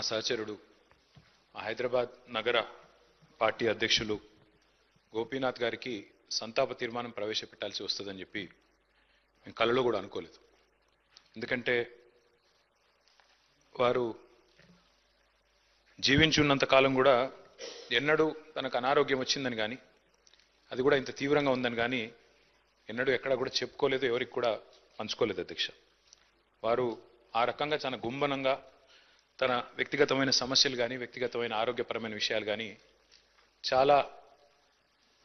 సహచరుడు హైదరాబాద్ నగర పార్టీ అధ్యక్షులు గోపీనాథ్ గారికి సంతాప తీర్మానం ప్రవేశపెట్టాల్సి వస్తుందని చెప్పి నేను కలలో కూడా అనుకోలేదు. ఎందుకంటే వారు జీవించున్నంత కాలం కూడా ఎన్నడూ తనకు అనారోగ్యం వచ్చిందని కానీ అది కూడా ఇంత తీవ్రంగా ఉందని కానీ ఎన్నడూ ఎక్కడా కూడా చెప్పుకోలేదు, ఎవరికి కూడా పంచుకోలేదు అధ్యక్ష. వారు ఆ రకంగా చాలా గుంభనంగా తన వ్యక్తిగతమైన సమస్యలు కానీ వ్యక్తిగతమైన ఆరోగ్యపరమైన విషయాలు కానీ చాలా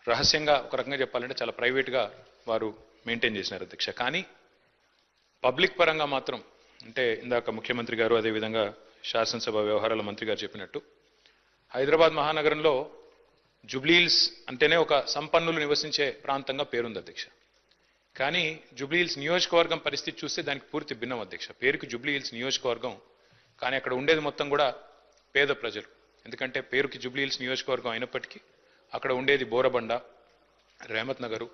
రహస్యంగా, ఒక రకంగా చెప్పాలంటే చాలా ప్రైవేట్గా వారు మెయింటైన్ చేసినారు అధ్యక్ష. కానీ పబ్లిక్ పరంగా మాత్రం, అంటే ఇందాక ముఖ్యమంత్రి గారు అదేవిధంగా శాసనసభ వ్యవహారాల మంత్రి గారు చెప్పినట్టు హైదరాబాద్ మహానగరంలో జూబ్లీహిల్స్ అంటేనే ఒక సంపన్నులు నివసించే ప్రాంతంగా పేరుంది అధ్యక్ష. కానీ జూబ్లీహిల్స్ నియోజకవర్గం పరిస్థితి చూస్తే దానికి పూర్తి భిన్నం అధ్యక్ష. పేరుకి జూబ్లీహిల్స్ నియోజకవర్గం, కానీ అక్కడ ఉండేది మొత్తం కూడా పేద ప్రజలు. ఎందుకంటే పేరుకి జూబ్లీహిల్స్ నియోజకవర్గం అయినప్పటికీ అక్కడ ఉండేది బోరబండ, రేమత్ నగరు,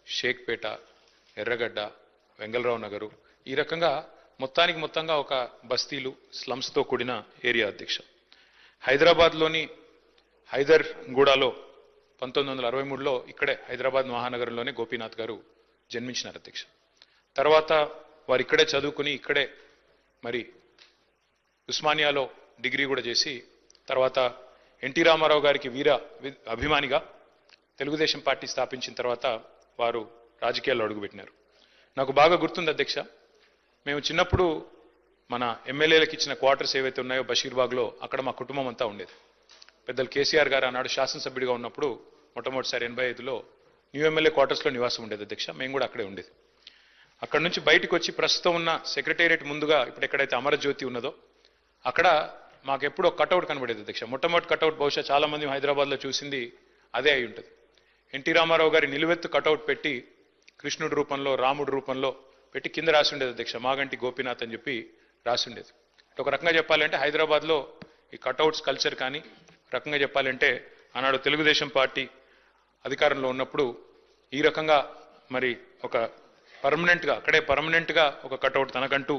షేక్పేట, ఎర్రగడ్డ, వెంగళరావు నగరు, ఈ రకంగా మొత్తంగా ఒక బస్తీలు, స్లమ్స్తో కూడిన ఏరియా అధ్యక్ష. హైదరాబాద్లోని హైదర్గూడలో 1963లో ఇక్కడే హైదరాబాద్ మహానగరంలోనే గోపీనాథ్ గారు జన్మించినారు అధ్యక్ష. తర్వాత వారు ఇక్కడే చదువుకుని ఇక్కడే మరి ఉస్మానియాలో డిగ్రీ కూడా చేసి తర్వాత ఎన్టీ రామారావు గారికి వీర అభిమానిగా తెలుగుదేశం పార్టీ స్థాపించిన తర్వాత వారు రాజకీయాల్లో అడుగుపెట్టినారు. నాకు బాగా గుర్తుంది అధ్యక్ష, మేము చిన్నప్పుడు మన ఎమ్మెల్యేలకు ఇచ్చిన క్వార్టర్స్ ఏవైతే ఉన్నాయో బషీర్బాగ్లో, అక్కడ మా కుటుంబం అంతా ఉండేది. పెద్దలు కేసీఆర్ గారు ఆనాడు శాసనసభ్యుడిగా ఉన్నప్పుడు మొట్టమొదటిసారి 85లో న్యూ ఎమ్మెల్యే క్వార్టర్స్లో నివాసం ఉండేది అధ్యక్ష. మేము కూడా అక్కడే ఉండేది. అక్కడ నుంచి బయటకు వచ్చి ప్రస్తుతం ఉన్న సెక్రటేరియట్ ముందుగా ఇప్పుడు ఎక్కడైతే అమరజ్యోతి ఉన్నదో అక్కడ మాకు ఎప్పుడో కటౌట్ కనబడేది అధ్యక్ష. మొట్టమొదటి కటౌట్ బహుశా చాలా మంది హైదరాబాద్లో చూసింది అదే అయి ఉంటుంది. ఎన్టీ రామారావు గారి నిలువెత్తు కటౌట్ పెట్టి కృష్ణుడి రూపంలో, రాముడి రూపంలో పెట్టి కింద రాసి ఉండేది అధ్యక్ష, మాగంటి గోపీనాథ్ అని చెప్పి రాసి ఉండేది. ఒక రకంగా చెప్పాలంటే హైదరాబాద్లో ఈ కటౌట్స్ కల్చర్ కానీ, రకంగా చెప్పాలంటే ఆనాడు తెలుగుదేశం పార్టీ అధికారంలో ఉన్నప్పుడు ఈ రకంగా మరి ఒక పర్మనెంట్గా ఒక కటౌట్ తనకంటూ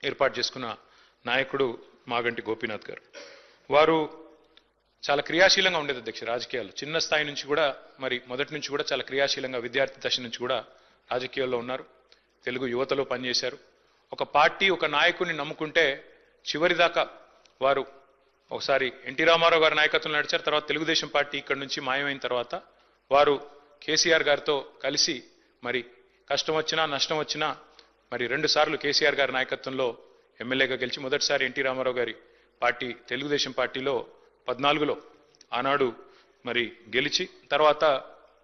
ఏర్పాటు చేసుకున్న నాయకుడు మాగంటి గోపీనాథ్ గారు. వారు చాలా క్రియాశీలంగా ఉండేది అధ్యక్ష రాజకీయాల్లో. చిన్న స్థాయి నుంచి కూడా మరి మొదటి నుంచి కూడా చాలా క్రియాశీలంగా విద్యార్థి దశ నుంచి కూడా రాజకీయాల్లో ఉన్నారు. తెలుగు యువతలో పనిచేశారు. ఒక పార్టీ, ఒక నాయకుడిని నమ్ముకుంటే చివరి దాకా వారు ఒకసారి ఎన్టీ రామారావు గారి నాయకత్వంలో నడిచారు. తర్వాత తెలుగుదేశం పార్టీ ఇక్కడ నుంచి మాయమైన తర్వాత వారు కేసీఆర్ గారితో కలిసి మరి కష్టం వచ్చినా నష్టం వచ్చినా మరి 2 సార్లు కేసీఆర్ గారి నాయకత్వంలో ఎమ్మెల్యేగా గెలిచి మొదటిసారి ఎన్టీ రామారావు గారి పార్టీ తెలుగుదేశం పార్టీలో 14లో ఆనాడు మరి గెలిచి తర్వాత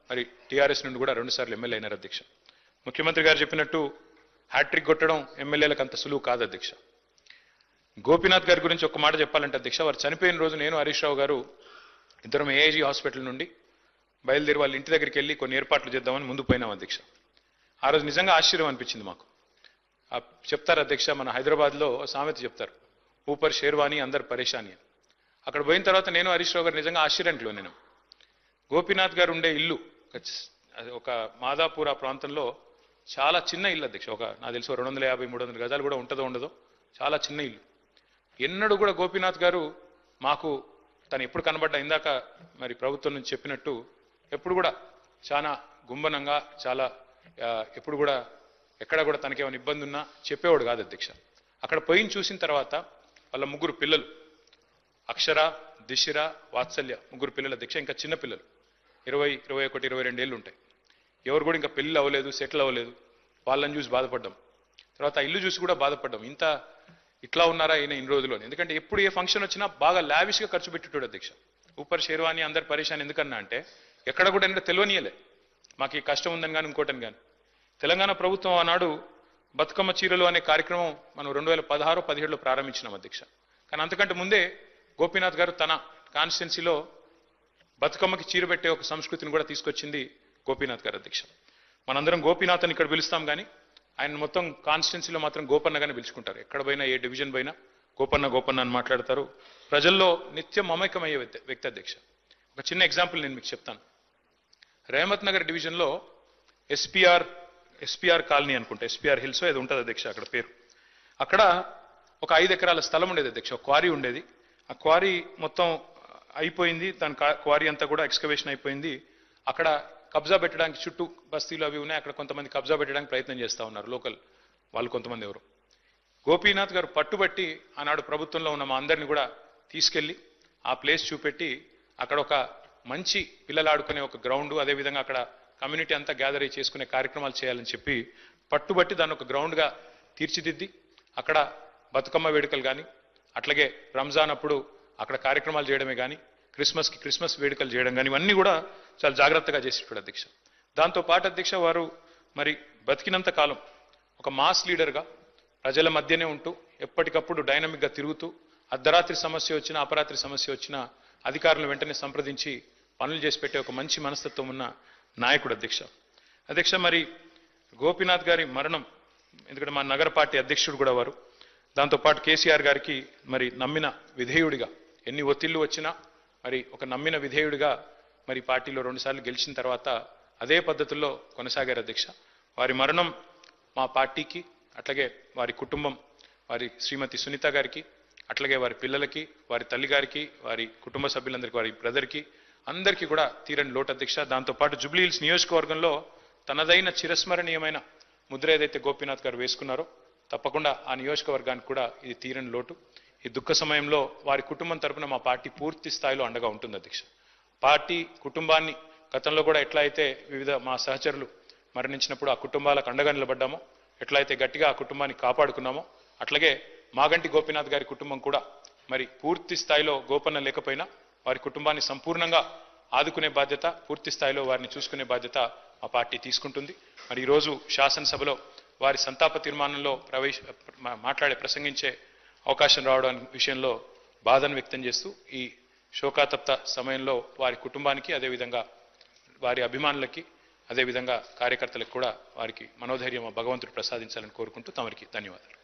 మరి టీఆర్ఎస్ నుండి కూడా 2 సార్లు ఎమ్మెల్యే అయినారు అధ్యక్ష. ముఖ్యమంత్రి గారు చెప్పినట్టు హ్యాట్రిక్ కొట్టడం ఎమ్మెల్యేలకు అంత సులువు కాదు అధ్యక్ష. గోపీనాథ్ గారి గురించి ఒక మాట చెప్పాలంటే అధ్యక్ష, వారు చనిపోయిన రోజు నేను హరీష్ రావు గారు ఇద్దరం ఏఐజీ హాస్పిటల్ నుండి బయలుదేరి వాళ్ళ ఇంటి దగ్గరికి వెళ్ళి కొన్ని ఏర్పాట్లు చేద్దామని ముందు పోయినాం అధ్యక్ష. ఆ రోజు నిజంగా ఆశ్చర్యం అనిపించింది మాకు. చెప్తారు అధ్యక్ష, మన హైదరాబాద్లో సామెత చెప్తారు, ఊపర్ షేర్వాణి అందరు పరేషాని అని. అక్కడ పోయిన తర్వాత నేను హరీష్ రావు గారు నిజంగా ఆశ్చర్యానికి లోనేను. గోపీనాథ్ గారు ఉండే ఇల్లు ఒక మాదాపూర్ ఆ ప్రాంతంలో చాలా చిన్న ఇల్లు అధ్యక్ష. నాకు తెలిసి 250-300 గజాలు కూడా ఉంటుందో ఉండదో, చాలా చిన్న ఇల్లు. ఎన్నడూ కూడా గోపీనాథ్ గారు మాకు తను ఎప్పుడు కనబడ్డా ఇందాక మరి ప్రభుత్వం నుంచి చెప్పినట్టు ఎప్పుడు కూడా చాలా గుంభనంగా, చాలా ఎప్పుడు కూడా ఎక్కడ కూడా తనకేమైనా ఇబ్బంది ఉన్నా చెప్పేవాడు కాదు అధ్యక్ష. అక్కడ పోయిన చూసిన తర్వాత వాళ్ళ 3 పిల్లలు, అక్షర, దిశిర, వాత్సల్య, 3 పిల్లలు అధ్యక్ష. ఇంకా చిన్న పిల్లలు 20, 21, 22 ఏళ్ళు ఉంటాయి. ఎవరు కూడా ఇంకా పెళ్ళి అవ్వలేదు, సెటిల్ అవ్వలేదు. వాళ్ళని చూసి బాధపడ్డాం. తర్వాత ఇల్లు చూసి కూడా బాధపడ్డాం, ఇట్లా ఉన్నారా ఈయన ఇన్ని రోజుల్లో. ఎందుకంటే ఎప్పుడు ఏ ఫంక్షన్ వచ్చినా బాగా లావిష్గా ఖర్చు పెట్టేటోడు అధ్యక్ష. ఊపర్ షేర్వాణి అందరు పరేషాన్ ఎందుకన్నా అంటే ఎక్కడ కూడా ఏంటంటే తెలియనియలే మాకు ఈ కష్టం ఉందని కానీ ఇంకోటని కానీ. తెలంగాణ ప్రభుత్వం ఆనాడు బతుకమ్మ చీరలు అనే కార్యక్రమం మనం 2016-17లో ప్రారంభించినాం అధ్యక్ష. కానీ అంతకంటే ముందే గోపీనాథ్ గారు తన కాన్స్టిట్యున్సీలో బతుకమ్మకి చీర పెట్టే ఒక సంస్కృతిని కూడా తీసుకొచ్చింది గోపీనాథ్ గారు అధ్యక్ష. మనందరం గోపీనాథ్ అని ఇక్కడ పిలుస్తాం కానీ ఆయన మొత్తం కాన్స్టిట్యున్సీలో మాత్రం గోపన్నగానే పిలుచుకుంటారు. ఎక్కడ పోయినా, ఏ డివిజన్ పోయినా గోపన్న అని మాట్లాడతారు. ప్రజల్లో నిత్యం మమైకమయ్యే వ్యక్తి అధ్యక్ష. ఒక చిన్న ఎగ్జాంపుల్ నేను మీకు చెప్తాను. రేమత్ నగర్ డివిజన్లో ఎస్పీఆర్ కాలనీ అనుకుంటా, ఎస్పీఆర్ హిల్స్ ఏదో ఉంటుంది అధ్యక్ష అక్కడ పేరు. అక్కడ ఒక 5 ఎకరాల స్థలం ఉండేది అధ్యక్ష, ఒక క్వారీ ఉండేది. ఆ క్వారీ మొత్తం అయిపోయింది, దాని క్వారీ అంతా కూడా ఎక్స్కవేషన్ అయిపోయింది. అక్కడ కబ్జా పెట్టడానికి చుట్టూ బస్తీలు అవి ఉన్నాయి, అక్కడ కొంతమంది కబ్జా పెట్టడానికి ప్రయత్నం చేస్తూ ఉన్నారు లోకల్ వాళ్ళు కొంతమంది. ఎవరు గోపీనాథ్ గారు పట్టుబట్టి ఆనాడు ప్రభుత్వంలో ఉన్న మా అందరిని కూడా తీసుకెళ్లి ఆ ప్లేస్ చూపెట్టి అక్కడ ఒక మంచి పిల్లలు ఆడుకునే ఒక గ్రౌండ్, అదేవిధంగా అక్కడ కమ్యూనిటీ అంతా గ్యాదర్ అయ్యి చేసుకునే కార్యక్రమాలు చేయాలని చెప్పి పట్టుబట్టి దాన్ని ఒక గ్రౌండ్గా తీర్చిదిద్ది అక్కడ బతుకమ్మ వేడుకలు కానీ, అట్లాగే రంజాన్ అప్పుడు అక్కడ కార్యక్రమాలు చేయడమే కానీ, క్రిస్మస్ వేడుకలు చేయడం కానీ, ఇవన్నీ కూడా చాలా జాగ్రత్తగా చేసేటాడు అధ్యక్ష. దాంతోపాటు అధ్యక్ష వారు మరి బతికినంత కాలం ఒక మాస్ లీడర్గా ప్రజల మధ్యనే ఉంటూ ఎప్పటికప్పుడు డైనమిక్గా తిరుగుతూ అర్ధరాత్రి సమస్య వచ్చినా అపరాత్రి సమస్య వచ్చినా అధికారులను వెంటనే సంప్రదించి పనులు చేసి పెట్టే ఒక మంచి మనస్తత్వం ఉన్న నాయకుడు అధ్యక్ష. అధ్యక్ష మరి గోపీనాథ్ గారి మరణం, ఎందుకంటే మా నగర పార్టీ అధ్యక్షుడు కూడా వారు, దాంతోపాటు కేసీఆర్ గారికి మరి నమ్మిన విధేయుడిగా ఎన్ని ఒత్తిళ్లు వచ్చినా మరి ఒక నమ్మిన విధేయుడిగా మరి పార్టీలో 2 సార్లు గెలిచిన తర్వాత అదే పద్ధతుల్లో కొనసాగారు అధ్యక్ష. వారి మరణం మా పార్టీకి, అట్లాగే వారి కుటుంబం, వారి శ్రీమతి సునీత గారికి, అట్లాగే వారి పిల్లలకి, వారి తల్లి గారికి, వారి కుటుంబ సభ్యులందరికీ, వారి బ్రదర్కి అందరికీ కూడా తీరని లోటు అధ్యక్ష. దాంతోపాటు జూబ్లీ హిల్స్ నియోజకవర్గంలో తనదైన చిరస్మరణీయమైన ముద్ర ఏదైతే గోపీనాథ్ గారు వేసుకున్నారో తప్పకుండా ఆ నియోజకవర్గానికి కూడా ఇది తీరని లోటు. ఈ దుఃఖ సమయంలో వారి కుటుంబం తరపున మా పార్టీ పూర్తి స్థాయిలో అండగా ఉంటుంది అధ్యక్ష. పార్టీ కుటుంబాన్ని గతంలో కూడా ఎట్లా అయితే వివిధ మా సహచరులు మరణించినప్పుడు ఆ కుటుంబాలకు అండగా నిలబడ్డామో, ఎట్లయితే గట్టిగా ఆ కుటుంబాన్ని కాపాడుకున్నామో, అట్లాగే మాగంటి గోపీనాథ్ గారి కుటుంబం కూడా మరి పూర్తి స్థాయిలో గోపన్న లేకపోయినా వారి కుటుంబాన్ని సంపూర్ణంగా ఆదుకునే బాధ్యత, పూర్తి స్థాయిలో వారిని చూసుకునే బాధ్యత మా పార్టీ తీసుకుంటుంది. మరి ఈరోజు శాసనసభలో వారి సంతాప తీర్మానంలో ప్రసంగించే అవకాశం రావడం విషయంలో బాధను వ్యక్తం చేస్తూ ఈ శోకాతప్త సమయంలో వారి కుటుంబానికి, అదేవిధంగా వారి అభిమానులకి, అదేవిధంగా కార్యకర్తలకు కూడా వారికి మనోధైర్యం భగవంతుడు ప్రసాదించాలని కోరుకుంటూ తమరికి ధన్యవాదాలు.